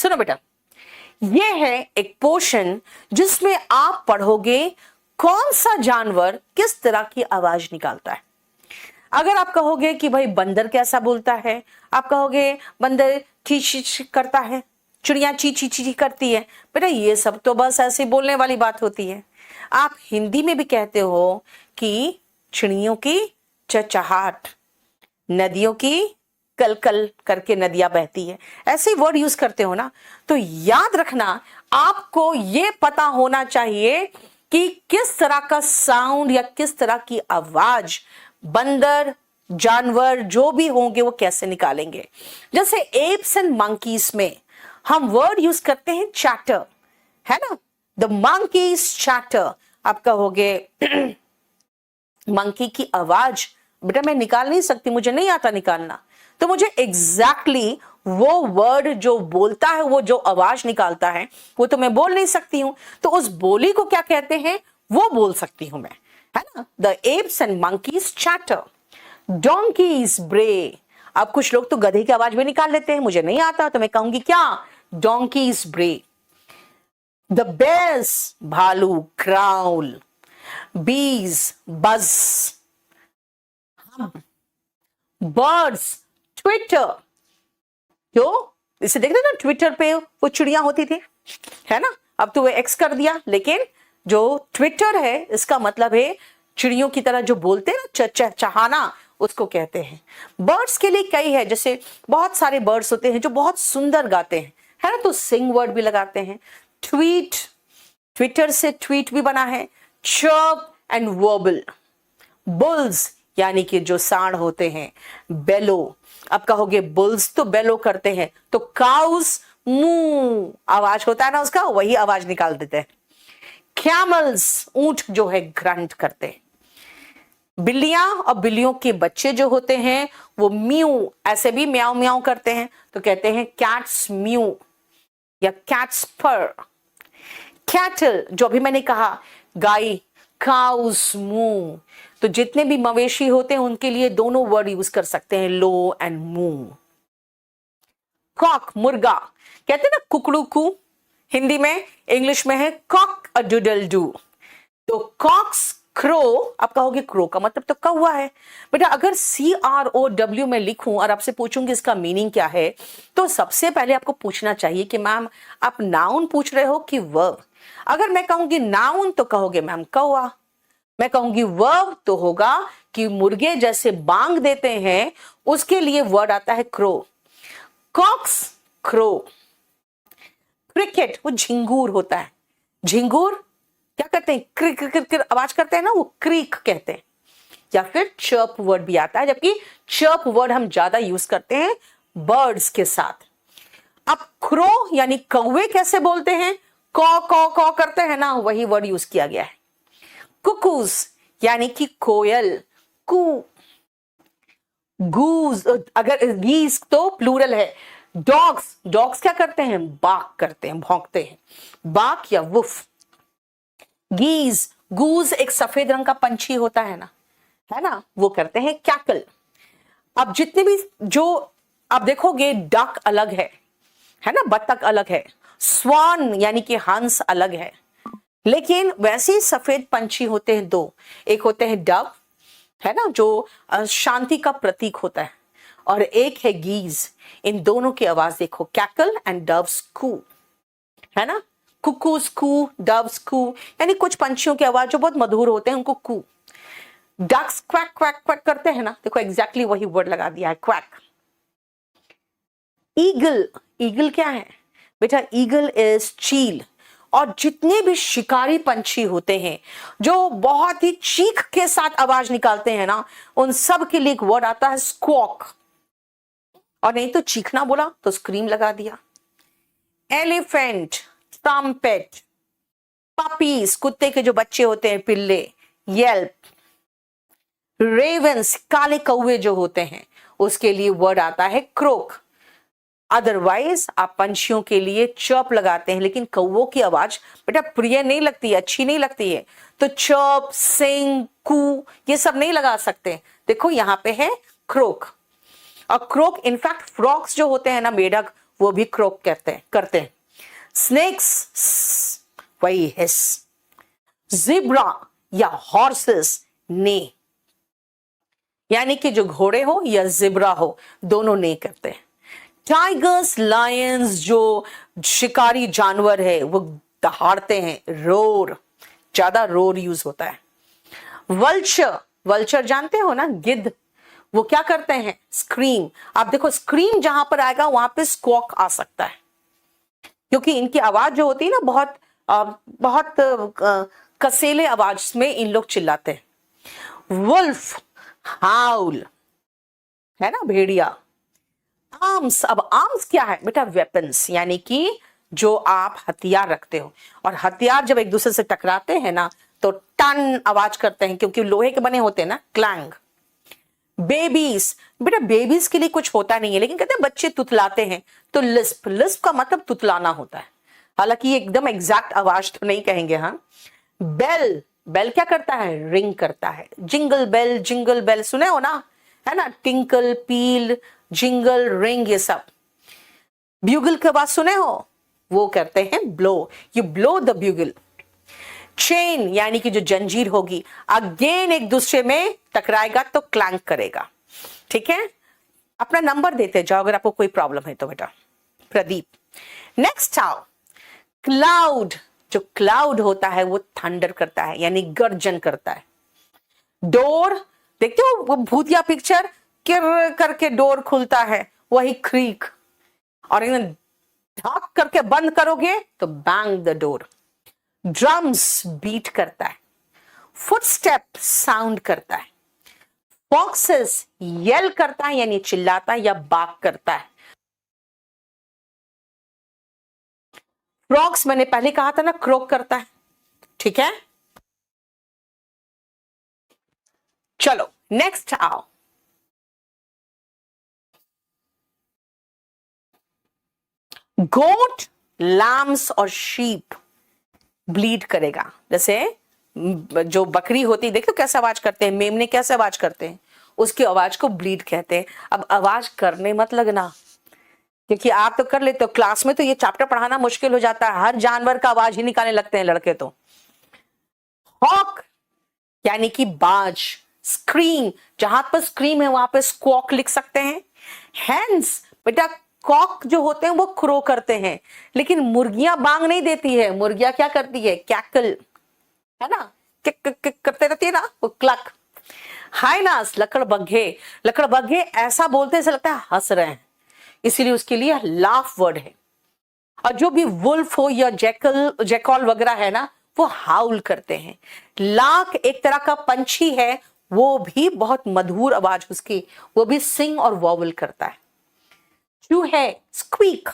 सुनो बेटा, ये है एक पोर्शन जिसमें आप पढ़ोगे कौन सा जानवर किस तरह की आवाज निकालता है। अगर आप कहोगे कि भाई बंदर कैसा बोलता है, आप कहोगे बंदर चीं चीं करता है, चिड़िया ची ची ची करती है, बेटा ये सब तो बस ऐसे बोलने वाली बात होती है। आप हिंदी में भी कहते हो कि चिड़ियों की चहचहाट, नदियों की कल कल करके नदियां बहती है, ऐसे वर्ड यूज करते हो ना। तो याद रखना, आपको ये पता होना चाहिए कि किस तरह का साउंड या किस तरह की आवाज बंदर जानवर जो भी होंगे वो कैसे निकालेंगे। जैसे एप्स एंड मंकीज में हम वर्ड यूज करते हैं चैटर, है ना, द मंकीज चैटर। आप कहोगे मंकी की आवाज बेटा मैं निकाल नहीं सकती, मुझे नहीं आता निकालना, तो मुझे एग्जैक्टली वो वर्ड जो बोलता है, वो जो आवाज निकालता है वो तो मैं बोल नहीं सकती हूं, तो उस बोली को क्या कहते हैं वो बोल सकती हूं मैं, है ना। The apps and monkeys chatter, donkey's ब्रे। अब कुछ लोग तो गधे की आवाज भी निकाल लेते हैं, मुझे नहीं आता तो मैं कहूंगी क्या, डोंकीज ब्रे। द बेयर्स, भालू ग्राउल, बीज बज, बर्ड्स ट्विटर। क्यों, इसे देखते ना ट्विटर पे वो चिड़िया होती थी, है ना, अब तो वो एक्स कर दिया, लेकिन जो ट्विटर है इसका मतलब है चिड़ियों की तरह जो बोलते हैं ना, चहचहाना, उसको कहते हैं। बर्ड्स के लिए कई है, जैसे बहुत सारे बर्ड्स होते हैं जो बहुत सुंदर गाते हैं, है ना, तो सिंग वर्ड भी लगाते हैं। ट्वीट, ट्विटर से ट्वीट भी बना है। चर्प एंड वर्बल, बुल्स यानी कि जो सांड होते हैं। बेलो, अब कहोगे बुल्स तो बेलो करते हैं, तो काउस मू आवाज होता है ना उसका, वही आवाज निकाल देते हैं। कैमल्स, ऊंट जो है ग्रंट करते हैं। बिल्लियां और बिल्लियों के बच्चे जो होते हैं वो म्यू, ऐसे भी म्याऊ म्याऊ करते हैं, तो कहते हैं कैट्स म्यू या कैट्स पर। कैटल, जो अभी मैंने कहा गाय, काउस मू, तो जितने भी मवेशी होते हैं उनके लिए दोनों वर्ड यूज कर सकते हैं, लो एंड मू। कॉक, मुर्गा, कहते हैं ना कुकड़ू कू, हिंदी में, इंग्लिश में है कॉक अ डूडल डू। तो कॉक्स क्रो, आप कहोगे क्रो का मतलब तो कौवा है। बेटा अगर CROW में लिखूं और आपसे पूछूंगी इसका मीनिंग क्या है, तो सबसे पहले आपको पूछना चाहिए कि मैम आप नाउन पूछ रहे हो कि वर्ब। अगर मैं कहूंगी नाउन तो कहोगे मैम कौवा, मैं कहूंगी वर्ब तो होगा कि मुर्गे जैसे बांग देते हैं, उसके लिए वर्ड आता है क्रो। COX crow. क्रिकेट, वो झिंगूर होता है, झिंगूर क्या करते हैं, क्रिक क्रिक क्रिक आवाज करते हैं ना, वो क्रीक कहते हैं। या फिर चर्प वर्ड भी आता है, जबकि चर्प वर्ड हम ज्यादा यूज करते हैं बर्ड्स के साथ। अब क्रो यानी कौवे कैसे बोलते हैं, कौ करते हैं ना, वही वर्ड यूज किया गया है। कुकूज यानी कि कोयल, कू। गूज, अगर गीज तो प्लूरल है। डॉग्स, डॉग्स क्या करते हैं, बाक करते हैं, भौंकते हैं, बाक या वुफ। गीज, गूज एक सफेद रंग का पंछी होता है ना, वो करते हैं कैकल। अब जितने भी जो आप देखोगे, डक अलग है ना, बत्तख अलग है। स्वान यानी कि हंस अलग है। लेकिन वैसे ही सफेद पंछी होते हैं दो, एक होते हैं डव, है ना, जो शांति का प्रतीक होता है, और एक है गीज। इन दोनों की आवाज देखो, कैकल एंड डव्स कू, है ना, कुकूज कू, डव्स कू, यानी कुछ पंछियों की आवाज जो बहुत मधुर होते हैं उनको कू। डक्स क्वैक क्वैक क्वैक करते हैं ना, देखो एग्जैक्टली वही वर्ड लगा दिया है, क्वैक। ईगल, ईगल क्या है बेटा, ईगल इज चील। और जितने भी शिकारी पंछी होते हैं जो बहुत ही चीख के साथ आवाज निकालते हैं ना, उन सब के लिए एक वर्ड आता है स्क्वॉक, और नहीं तो चीखना बोला तो स्क्रीम लगा दिया। Elephant, trumpet. पपीज, कुत्ते के जो बच्चे होते हैं, पिल्ले, येल्प। रेवंस, काले कौवे जो होते हैं, उसके लिए वर्ड आता है क्रोक। अदरवाइज आप पंछियों के लिए चर्प लगाते हैं, लेकिन कौवों की आवाज बेटा प्रिय नहीं लगती है, अच्छी नहीं लगती है, तो चर्प, सिंग, कू ये सब नहीं लगा सकते। देखो यहां पे है क्रोक, और क्रोक इनफैक्ट फ्रॉक्स जो होते हैं ना, मेढक, वो भी क्रॉक करते हैं। स्नेक्स वही हिस। जिब्रा या हॉर्सेस ने, यानी कि जो घोड़े हो या जिब्रा हो दोनों ने करते हैं। टाइगर्स लायंस जो शिकारी जानवर है वो दहाड़ते हैं, रोर, ज्यादा रोर यूज होता है। वल्चर, वल्चर जानते हो ना, गिद्ध, वो क्या करते हैं, स्क्रीम। आप देखो स्क्रीम जहां पर आएगा वहां पे स्क्वॉक आ सकता है, क्योंकि इनकी आवाज जो होती है ना बहुत कसेले आवाज में इन लोग चिल्लाते हैं। वुल्फ, हाउल, है ना, भेड़िया। आर्म्स, अब आर्म्स क्या है बेटा, वेपन्स, यानी कि जो आप हथियार रखते हो, और हथियार जब एक दूसरे से टकराते हैं ना तो टन आवाज करते हैं, क्योंकि लोहे के बने होते हैं ना, क्लैंग। बेबीज, बेटा बेबीज के लिए कुछ होता नहीं है, लेकिन कहते हैं बच्चे तुतलाते हैं, तो लिस्प, लिस्प का मतलब तुतलाना होता है, हालांकि एकदम एग्जैक्ट आवाज तो नहीं कहेंगे। हाँ, बेल, बेल क्या करता है, रिंग करता है। जिंगल बेल सुने हो ना, है ना, टिंकल, पील, जिंगल, रिंग, ये सब। ब्यूगल की आवाज सुने हो, वो करते हैं blow, you blow the bugle. Chain, यानी कि जो जंजीर होगी, अगेन एक दूसरे में टकराएगा तो क्लैंक करेगा। ठीक है, अपना नंबर देते जाओ अगर आपको कोई प्रॉब्लम है तो बेटा। प्रदीप। नेक्स्ट आओ, क्लाउड, जो क्लाउड होता है वो थंडर करता है, यानी गर्जन करता है। डोर, देखते हो वो भूतिया पिक्चर, किर करके डोर खुलता है, वही क्रीक, और ढाक करके बंद करोगे तो bang the door. Drums, beat करता है। फुटस्टेप, साउंड करता है। फॉक्सेस, येल करता है, यानी चिल्लाता है या बाक करता है। फ्रॉक्स, मैंने पहले कहा था ना, क्रोक करता है। ठीक है, चलो नेक्स्ट आओ। गोट, लैम्स और शीप ब्लीड करेगा, जैसे जो बकरी होती है, देखो कैसे आवाज करते हैं, मेमने कैसे आवाज करते हैं, उसकी आवाज को ब्लीड कहते हैं। अब आवाज करने मत लगना, क्योंकि आप तो कर लेते हो, क्लास में तो ये चैप्टर पढ़ाना मुश्किल हो जाता है, हर जानवर का आवाज ही निकालने लगते हैं लड़के तो। हॉक, यानी कि बाज। स्क्रीम, जहां पर स्क्रीम है वहां पे स्क्वॉक लिख सकते हैं। हैंस, बेटा कॉक जो होते हैं वो क्रो करते हैं, लेकिन मुर्गियां बांग नहीं देती है, मुर्गियां क्या करती है, कैकल, है ना, करते रहती है ना, वो क्लक। हाइनास, लकड़बग्घे, लकड़बग्घे ऐसा बोलते हैं ऐसा लगता है हंस रहे हैं, इसीलिए उसके लिए लाफ वर्ड है। और जो भी वुल्फ हो या जैकॉल वगैरह है ना, वो हाउल करते हैं। लाख एक तरह का पंछी है, वो भी बहुत मधुर आवाज उसकी, वो भी सिंग और वॉवल करता है। चूहे, स्क्वीक,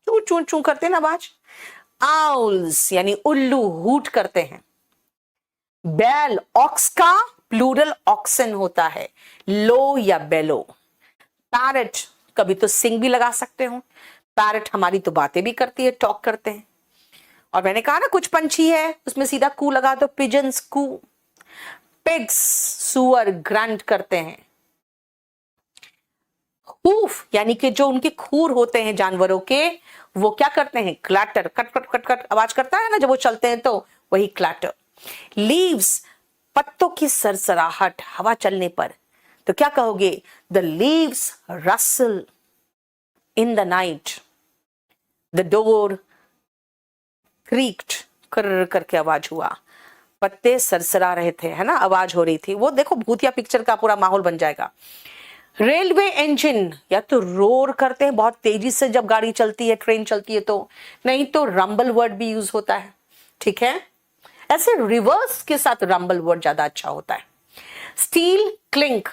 चू चू चू करते हैं ना आवाज। आउल्स, यानी उल्लू, हूट करते हैं। बैल, ऑक्स का प्लूरल ऑक्सन होता है, लो या बेलो। पैरट, कभी तो सिंग भी लगा सकते हो, पैरट हमारी तो बातें भी करती है, टॉक करते हैं। और मैंने कहा ना कुछ पंछी है उसमें सीधा कू लगा दो, पिजन्स, कू। पिग्स, सुअर, ग्रंट करते हैं। हूफ, यानी कि जो उनके खूर होते हैं जानवरों के, वो क्या करते हैं, clatter, cut cut cut cut आवाज करता है ना जब वो चलते हैं, तो वही क्लैटर। लीव्स, पत्तों की सरसराहट हवा चलने पर, तो क्या कहोगे, the leaves rustle in the night, the door creaked, कर करके आवाज हुआ, पत्ते सरसरा रहे थे, है ना, आवाज हो रही थी। वो देखो भूतिया पिक्चर का पूरा माहौल बन जाएगा। रेलवे इंजन, या तो रोर करते हैं बहुत तेजी से जब गाड़ी चलती है, ट्रेन चलती है, तो नहीं तो रंबल वर्ड भी यूज होता है। ठीक है, ऐसे रिवर्स के साथ रंबल वर्ड ज्यादा अच्छा होता है। स्टील, क्लिंक,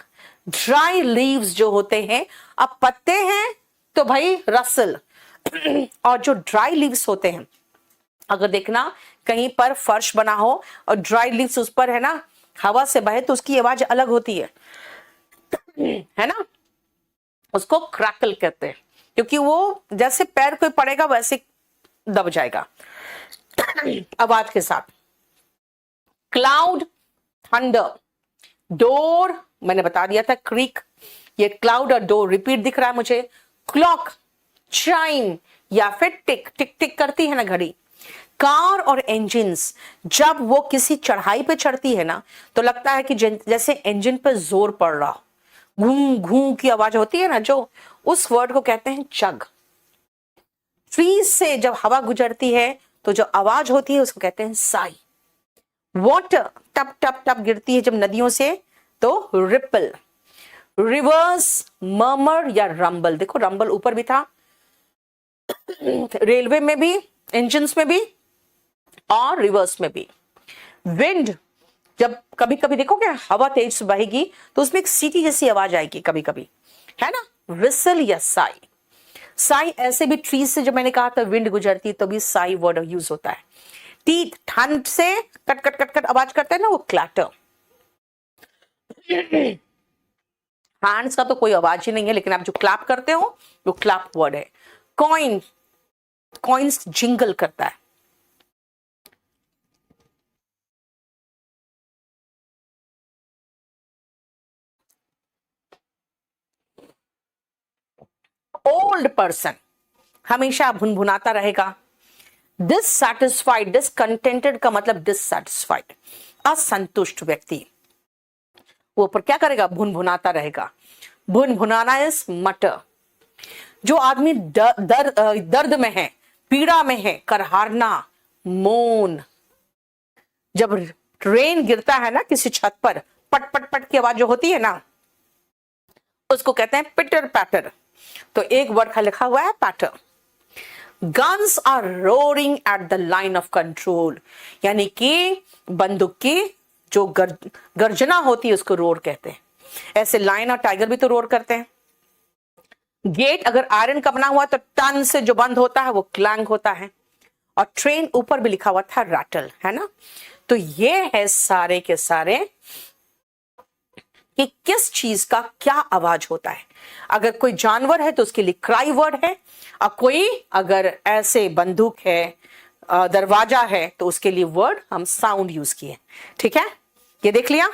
ड्राई लीव्स जो होते हैं, अब पत्ते हैं तो भाई रसल, और जो ड्राई लीव्स होते हैं, अगर देखना कहीं पर फर्श बना हो और ड्राई लीव्स उस पर है ना, हवा से बहे तो उसकी आवाज अलग होती है ना, उसको क्रैकल कहते हैं, क्योंकि वो जैसे पैर कोई पड़ेगा वैसे दब जाएगा आवाज के साथ। Cloud, thunder. डोर, मैंने बता दिया था क्रीक, ये क्लाउड और डोर रिपीट दिख रहा है मुझे। क्लॉक, चाइम या फिर टिक टिक टिक करती है ना घड़ी। कार और इंजिन्स जब वो किसी चढ़ाई पे चढ़ती है ना तो लगता है कि जैसे इंजन पे जोर पड़ रहा, घूं घूं की आवाज होती है ना, जो उस वर्ड को कहते हैं चग। ट्रीज से जब हवा गुजरती है तो जो आवाज होती है उसको कहते हैं साई। वाटर टप टप टप गिरती है जब नदियों से तो रिपल। रिवर्स मर्मर या रंबल, देखो रंबल ऊपर भी था, रेलवे में भी, इंजन्स में भी और रिवर्स में भी। विंड जब कभी कभी देखो क्या हवा तेज से बहेगी तो उसमें एक सीटी जैसी आवाज आएगी कभी कभी, है ना, विसल या साई। साई ऐसे भी ट्रीज से, जब मैंने कहा था विंड गुजरती है तो भी साई वर्ड यूज होता है। टीथ ठंड से कट कट कट कट आवाज करते हैं ना, वो क्लैटर। हैंड्स का तो कोई आवाज ही नहीं है, लेकिन आप जो क्लैप करते हो वो क्लैप वर्ड है। कॉइन, कॉइन्स जिंगल करता है। ओल्ड पर्सन हमेशा भुनभुनाता रहेगा। डिससैटिस्फाइड, डिसकंटेंटेड का मतलब डिससैटिस्फाइड, असंतुष्ट व्यक्ति, वो पर क्या करेगा, भुनभुनाता रहेगा। भुनभुनाना इज मटर। जो आदमी दर्द में है, पीड़ा में है, करहारना, मोन। जब रेन गिरता है ना किसी छत पर, पट पट पट की आवाज जो होती है ना, उसको कहते हैं पिटर पैटर। तो एक वर्ड का लिखा हुआ है पैटर। Guns are roaring at the line of control, यानी कि बंदूक की जो गर्जना होती है उसको रोर कहते हैं। ऐसे लायन और टाइगर भी तो रोर करते हैं। गेट अगर आयरन का बना हुआ तो टन से जो बंद होता है वो क्लैंग होता है। और ट्रेन ऊपर भी लिखा हुआ था रैटल, है ना। तो ये है सारे के सारे कि किस चीज का क्या आवाज होता है। अगर कोई जानवर है तो उसके लिए क्राई वर्ड है, और कोई अगर ऐसे बंदूक है, दरवाजा है, तो उसके लिए वर्ड हम साउंड यूज किए। ठीक है, ये देख लिया।